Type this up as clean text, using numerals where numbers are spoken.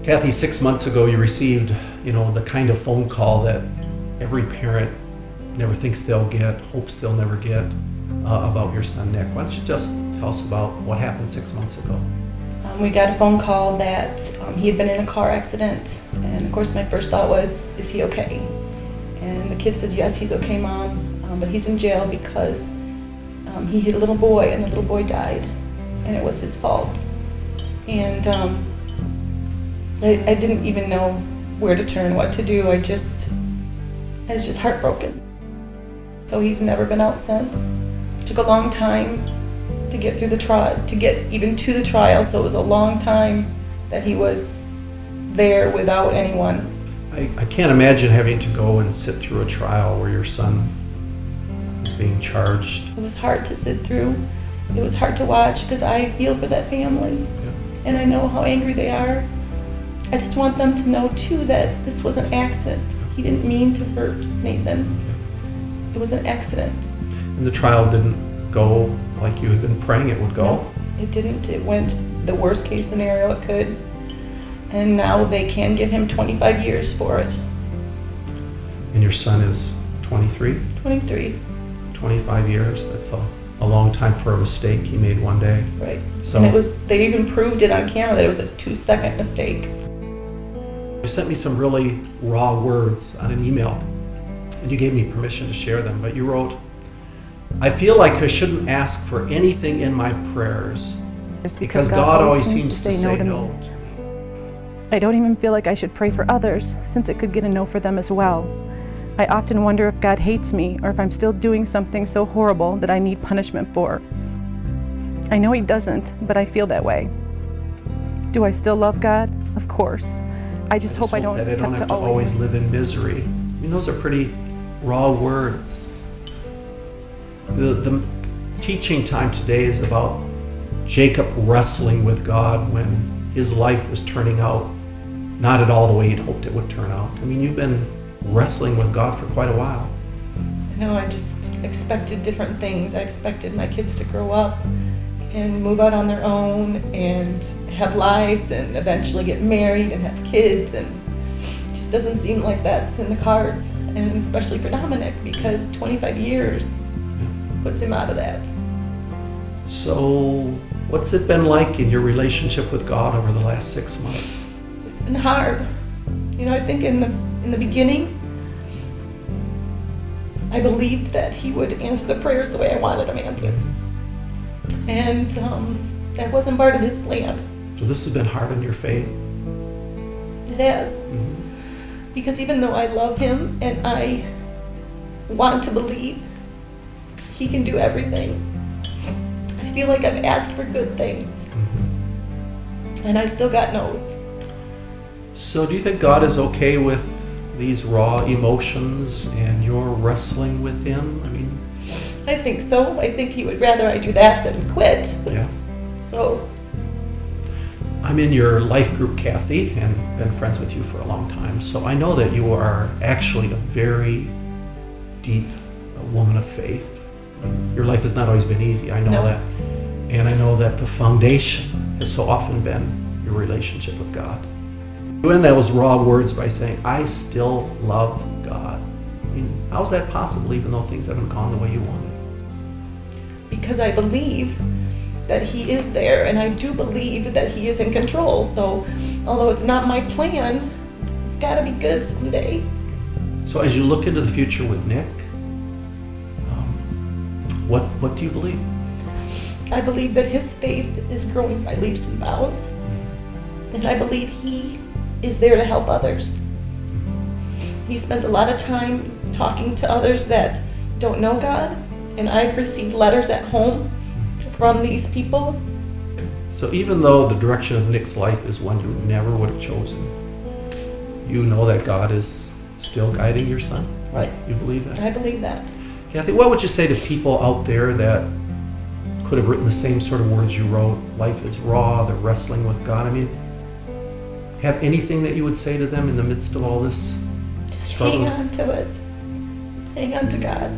Kathy, 6 months ago you received, the kind of phone call that every parent never thinks they'll get, hopes they'll never get, about your son Nick. Why don't you just tell us about what happened 6 months ago? We got a phone call that he had been in a car accident, and of course my first thought was, is he okay? And the kid said, yes, he's okay, Mom, but he's in jail because he hit a little boy and the little boy died, and it was his fault. And I didn't even know where to turn, what to do. I was just heartbroken. So he's never been out since. It took a long time to get through the trial, to get even to the trial, so it was a long time that he was there without anyone. I can't imagine having to go and sit through a trial where your son is being charged. It was hard to sit through. It was hard to watch because I feel for that family. Yeah. And I know how angry they are. I just want them to know too that this was an accident. He didn't mean to hurt Nathan. It was an accident. And the trial didn't go like you had been praying it would go? No, it didn't. It went the worst case scenario it could. And now they can give him 25 years for it. And your son is 23? 23. 25 years, that's a long time for a mistake he made one day. Right. So, and they even proved it on camera that it was a 2-second mistake. You sent me some really raw words on an email, and you gave me permission to share them, but you wrote, I feel like I shouldn't ask for anything in my prayers because God always seems to say no. I don't even feel like I should pray for others, since it could get a no for them as well. I often wonder if God hates me or if I'm still doing something so horrible that I need punishment for. I know He doesn't, but I feel that way. Do I still love God? Of course. I just hope I don't have to always live in misery. I mean, those are pretty raw words. The teaching time today is about Jacob wrestling with God when his life was turning out not at all the way he'd hoped it would turn out. I mean, you've been wrestling with God for quite a while. No, I just expected different things. I expected my kids to grow up and move out on their own and have lives and eventually get married and have kids, and it just doesn't seem like that's in the cards, and especially for Dominic because 25 years puts him out of that. So what's it been like in your relationship with God over the last 6 months? It's been hard. I think in the beginning, I believed that He would answer the prayers the way I wanted them answered. And that wasn't part of His plan. So this has been hard on your faith? It has. Mm-hmm. Because even though I love Him and I want to believe He can do everything, I feel like I've asked for good things. Mm-hmm. And I still got no's. So do you think God is okay with these raw emotions and your wrestling with Him? I mean, I think so. I think He would rather I do that than quit. Yeah. So I'm in your life group, Kathy, and been friends with you for a long time. So I know that you are actually a very deep woman of faith. Your life has not always been easy. I know that. And I know that the foundation has so often been your relationship with God. You end those raw words by saying, I still love God. I mean, how's that possible even though things haven't gone the way you wanted? Because I believe that He is there, and I do believe that He is in control. So although it's not my plan, it's got to be good someday. So as you look into the future with Nick, what do you believe? I believe that his faith is growing by leaps and bounds, and I believe he is there to help others. He spends a lot of time talking to others that don't know God, and I've received letters at home from these people. So even though the direction of Nick's life is one you never would have chosen, you know that God is still guiding your son? Right. You believe that? I believe that. Kathy, what would you say to people out there that could have written the same sort of words you wrote? Life is raw, they're wrestling with God. I mean, have anything that you would say to them in the midst of all this Just struggle? hang on to it. Hang on to God.